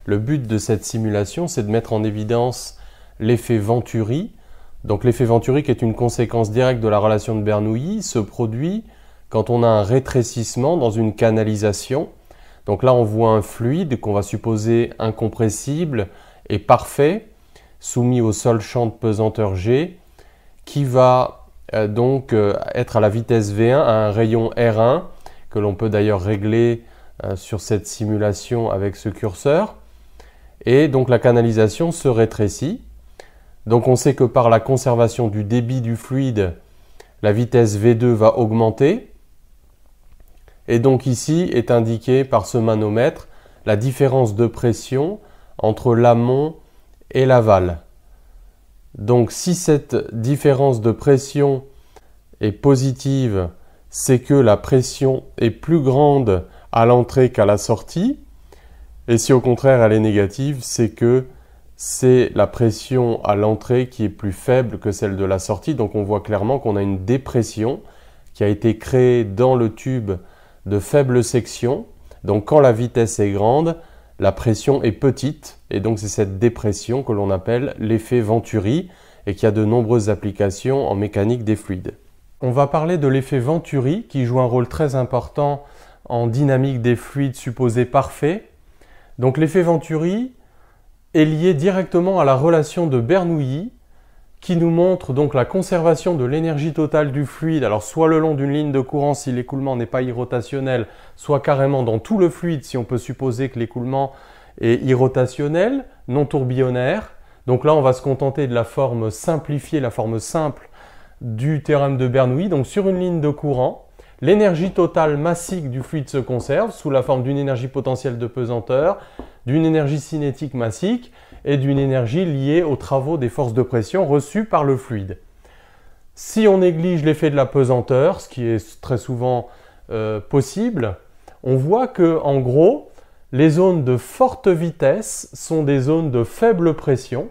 Le but de cette simulation, c'est de mettre en évidence l'effet Venturi. Donc l'effet Venturi, qui est une conséquence directe de la relation de Bernoulli, se produit quand on a un rétrécissement dans une canalisation. Donc là, on voit un fluide qu'on va supposer incompressible et parfait, soumis au seul champ de pesanteur G, qui va donc être à la vitesse V1 à un rayon R1, que l'on peut d'ailleurs régler sur cette simulation avec ce curseur. Et donc la canalisation se rétrécit. Donc on sait que par la conservation du débit du fluide, la vitesse V2 va augmenter. Et donc ici est indiqué par ce manomètre la différence de pression entre l'amont et l'aval. Donc si cette différence de pression est positive, c'est que la pression est plus grande à l'entrée qu'à la sortie. Et si au contraire elle est négative, c'est que c'est la pression à l'entrée qui est plus faible que celle de la sortie. Donc on voit clairement qu'on a une dépression qui a été créée dans le tube de faible section. Donc quand la vitesse est grande, la pression est petite. Et donc c'est cette dépression que l'on appelle l'effet Venturi et qui a de nombreuses applications en mécanique des fluides. On va parler de l'effet Venturi qui joue un rôle très important en dynamique des fluides supposés parfaits. Donc l'effet Venturi est lié directement à la relation de Bernoulli qui nous montre donc la conservation de l'énergie totale du fluide, alors soit le long d'une ligne de courant si l'écoulement n'est pas irrotationnel, soit carrément dans tout le fluide si on peut supposer que l'écoulement est irrotationnel, non tourbillonnaire. Donc là on va se contenter de la forme simplifiée, la forme simple du théorème de Bernoulli. Donc sur une ligne de courant, l'énergie totale massique du fluide se conserve sous la forme d'une énergie potentielle de pesanteur, d'une énergie cinétique massique et d'une énergie liée aux travaux des forces de pression reçues par le fluide. Si on néglige l'effet de la pesanteur, ce qui est très souvent possible, on voit que en gros, les zones de forte vitesse sont des zones de faible pression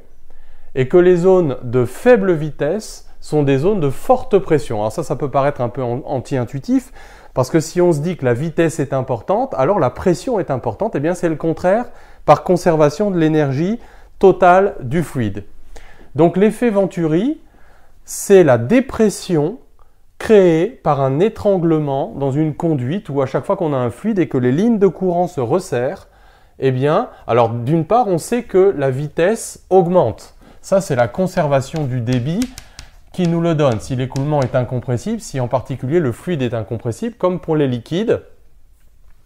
et que les zones de faible vitesse sont des zones de forte pression. Alors ça peut paraître un peu anti-intuitif, parce que si on se dit que la vitesse est importante, alors la pression est importante. Eh bien c'est le contraire, par conservation de l'énergie totale du fluide. Donc l'effet Venturi, c'est la dépression créée par un étranglement dans une conduite où à chaque fois qu'on a un fluide et que les lignes de courant se resserrent, eh bien, alors d'une part, on sait que la vitesse augmente. Ça, c'est la conservation du débit qui nous le donne. Si l'écoulement est incompressible, si en particulier le fluide est incompressible, comme pour les liquides.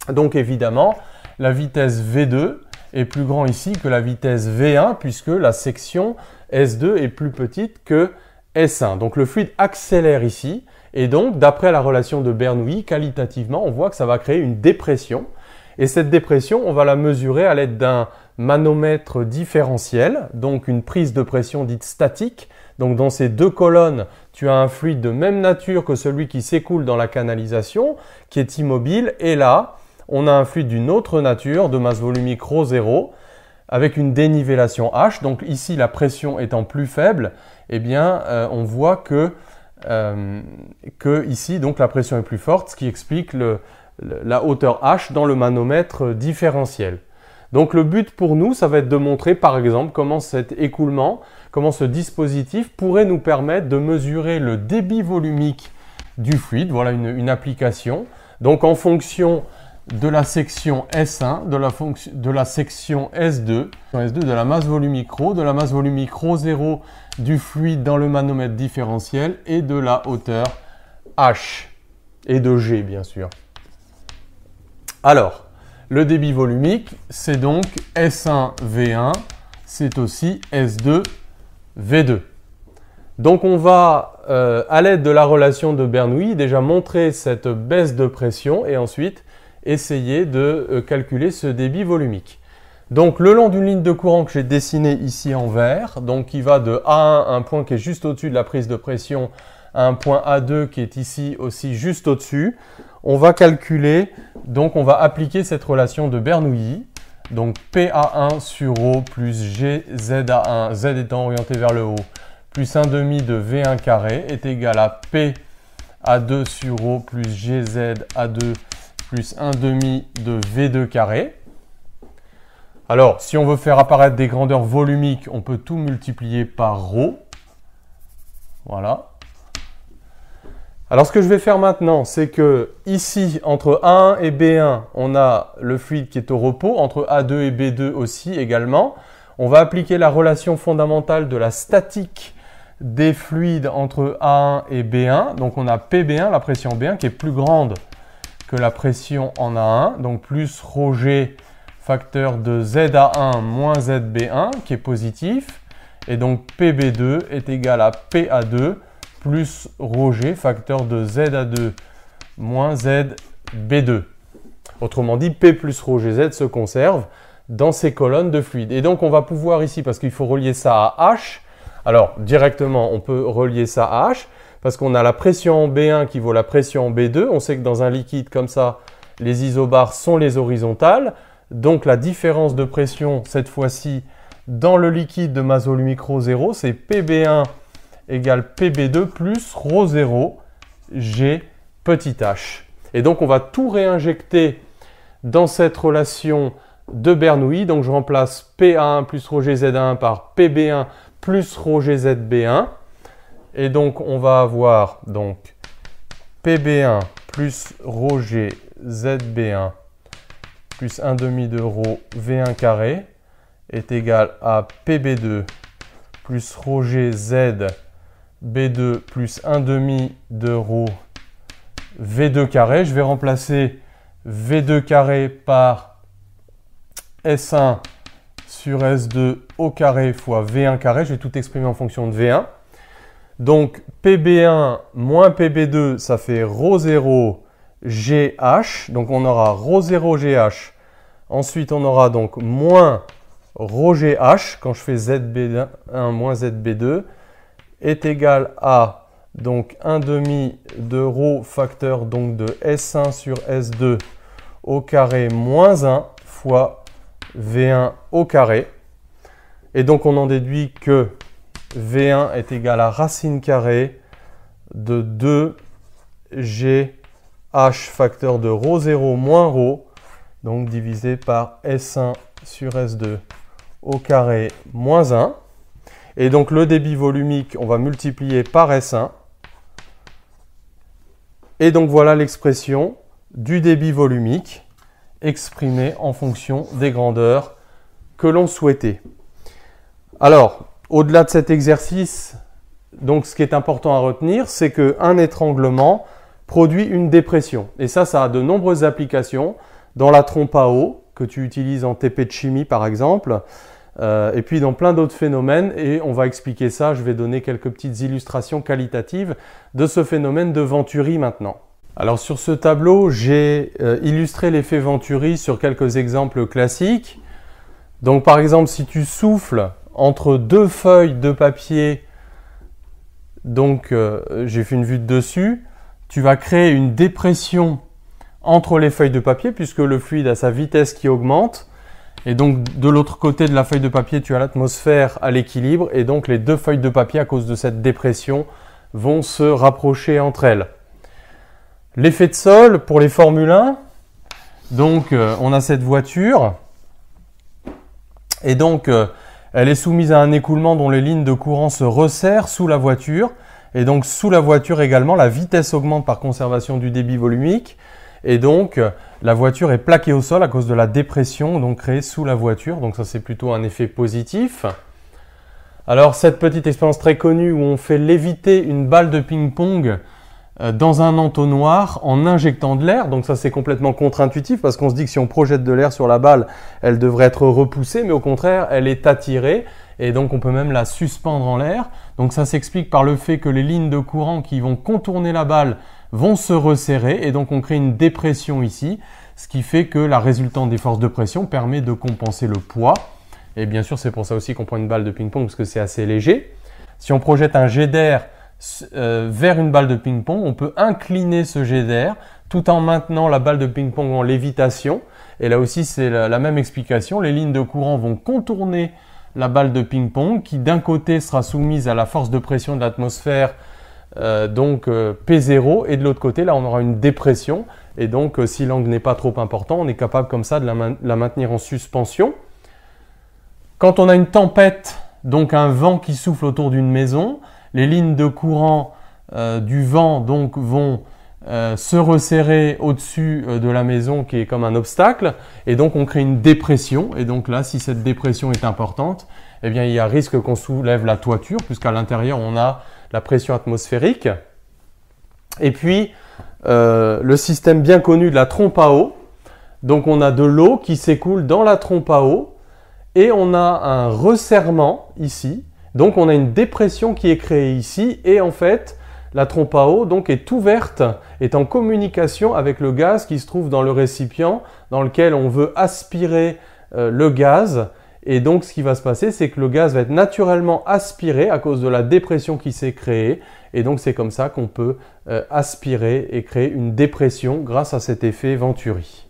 Donc évidemment, la vitesse V2 est plus grande ici que la vitesse V1, puisque la section S2 est plus petite que S1. Donc le fluide accélère ici, et donc d'après la relation de Bernoulli, qualitativement, on voit que ça va créer une dépression. Et cette dépression, on va la mesurer à l'aide d'un manomètre différentiel, donc une prise de pression dite statique. Donc dans ces deux colonnes, tu as un fluide de même nature que celui qui s'écoule dans la canalisation, qui est immobile. Et là, on a un fluide d'une autre nature, de masse volumique ρ0, avec une dénivellation H. Donc ici, la pression étant plus faible, eh bien, on voit que ici, donc, la pression est plus forte, ce qui explique la hauteur H dans le manomètre différentiel. Donc le but pour nous, ça va être de montrer par exemple comment cet écoulement, comment ce dispositif pourrait nous permettre de mesurer le débit volumique du fluide. Voilà une application. Donc en fonction de la section S1, de la section S2, de la masse volumique ρ, de la masse volumique ρ0 du fluide dans le manomètre différentiel et de la hauteur H et de G bien sûr. Alors, le débit volumique, c'est donc S1 V1, c'est aussi S2 V2. Donc on va, à l'aide de la relation de Bernoulli, déjà montrer cette baisse de pression et ensuite essayer de calculer ce débit volumique. Donc le long d'une ligne de courant que j'ai dessinée ici en vert, donc qui va de A1, un point qui est juste au-dessus de la prise de pression, à un point A2 qui est ici aussi juste au-dessus, on va calculer, donc on va appliquer cette relation de Bernoulli. Donc PA1 sur ρ plus GZA1, Z étant orienté vers le haut, plus 1/2 de V1 carré est égal à PA2 sur ρ plus GZA2 plus 1/2 de V2 carré. Alors, si on veut faire apparaître des grandeurs volumiques, on peut tout multiplier par ρ. Voilà. Alors, ce que je vais faire maintenant, c'est que ici, entre A1 et B1, on a le fluide qui est au repos, entre A2 et B2 aussi également. On va appliquer la relation fondamentale de la statique des fluides entre A1 et B1. Donc, on a PB1, la pression B1, qui est plus grande que la pression en A1. Donc, plus ρg facteur de ZA1 moins ZB1, qui est positif. Et donc, PB2 est égal à PA2 plus ρg facteur de ZA2 moins ZB2. Autrement dit, P plus ρgz se conserve dans ces colonnes de fluide. Et donc, on va pouvoir ici, parce qu'il faut relier ça à H, alors directement, on peut relier ça à H, parce qu'on a la pression en B1 qui vaut la pression en B2. On sait que dans un liquide comme ça, les isobars sont les horizontales. Donc, la différence de pression, cette fois-ci, dans le liquide de masse volumique ρ0, c'est PB1 égale PB2 plus ρ0 G petit h. Et donc, on va tout réinjecter dans cette relation de Bernoulli. Donc, je remplace PA1 plus ρgz1 par PB1 plus ρgzb1. Et donc, on va avoir donc PB1 plus ρgzb1 plus 1 demi de ρ V1 carré est égal à PB2 plus ρgz B2 plus 1 demi de ρ V2 carré. Je vais remplacer V2 carré par S1 sur S2 au carré fois V1 carré. Je vais tout exprimer en fonction de V1. Donc PB1 moins PB2, ça fait ρ0 GH. Donc on aura ρ0 GH. Ensuite, on aura donc moins ρgh quand je fais ZB1 moins ZB2 est égal à donc 1 demi de ρ facteur donc de S1 sur S2 au carré moins 1 fois V1 au carré. Et donc on en déduit que V1 est égal à racine carrée de 2GH facteur de ρ0 moins ρ, donc divisé par S1 sur S2 au carré moins 1. Et donc le débit volumique, on va multiplier par S1. Et donc voilà l'expression du débit volumique exprimée en fonction des grandeurs que l'on souhaitait. Alors, au-delà de cet exercice, donc ce qui est important à retenir, c'est qu'un étranglement produit une dépression. Et ça a de nombreuses applications dans la trompe à eau, que tu utilises en TP de chimie par exemple, et puis dans plein d'autres phénomènes, et on va expliquer ça. Je vais donner quelques petites illustrations qualitatives de ce phénomène de Venturi maintenant. Alors sur ce tableau, j'ai illustré l'effet Venturi sur quelques exemples classiques. Donc par exemple, si tu souffles entre deux feuilles de papier, donc j'ai fait une vue de dessus, tu vas créer une dépression entre les feuilles de papier puisque le fluide a sa vitesse qui augmente. Et donc, de l'autre côté de la feuille de papier, tu as l'atmosphère à l'équilibre. Et donc, les deux feuilles de papier, à cause de cette dépression, vont se rapprocher entre elles. L'effet de sol pour les Formule 1. Donc, on a cette voiture. Et donc, elle est soumise à un écoulement dont les lignes de courant se resserrent sous la voiture. Et donc, sous la voiture également, la vitesse augmente par conservation du débit volumique. Et donc, la voiture est plaquée au sol à cause de la dépression donc créée sous la voiture. Donc ça, c'est plutôt un effet positif. Alors, cette petite expérience très connue où on fait léviter une balle de ping-pong dans un entonnoir en injectant de l'air. Donc ça, c'est complètement contre-intuitif parce qu'on se dit que si on projette de l'air sur la balle, elle devrait être repoussée. Mais au contraire, elle est attirée et donc on peut même la suspendre en l'air. Donc ça s'explique par le fait que les lignes de courant qui vont contourner la balle vont se resserrer et donc on crée une dépression ici, ce qui fait que la résultante des forces de pression permet de compenser le poids. Et bien sûr, c'est pour ça aussi qu'on prend une balle de ping-pong parce que c'est assez léger. Si on projette un jet d'air vers une balle de ping-pong, on peut incliner ce jet d'air tout en maintenant la balle de ping-pong en lévitation. Et là aussi, c'est la même explication. Les lignes de courant vont contourner la balle de ping-pong qui d'un côté sera soumise à la force de pression de l'atmosphère, donc P0, et de l'autre côté, là, on aura une dépression. Et donc, si l'angle n'est pas trop important, on est capable comme ça de la maintenir en suspension. Quand on a une tempête, donc un vent qui souffle autour d'une maison, les lignes de courant du vent donc vont se resserrer au-dessus de la maison qui est comme un obstacle, et donc on crée une dépression. Et donc là, si cette dépression est importante, eh bien il y a risque qu'on soulève la toiture, puisqu'à l'intérieur on a la pression atmosphérique. Et puis le système bien connu de la trompe à eau. Donc on a de l'eau qui s'écoule dans la trompe à eau et on a un resserrement ici. Donc on a une dépression qui est créée ici et en fait la trompe à eau donc est ouverte, est en communication avec le gaz qui se trouve dans le récipient dans lequel on veut aspirer le gaz. Et donc ce qui va se passer, c'est que le gaz va être naturellement aspiré à cause de la dépression qui s'est créée. Et donc c'est comme ça qu'on peut aspirer et créer une dépression grâce à cet effet Venturi.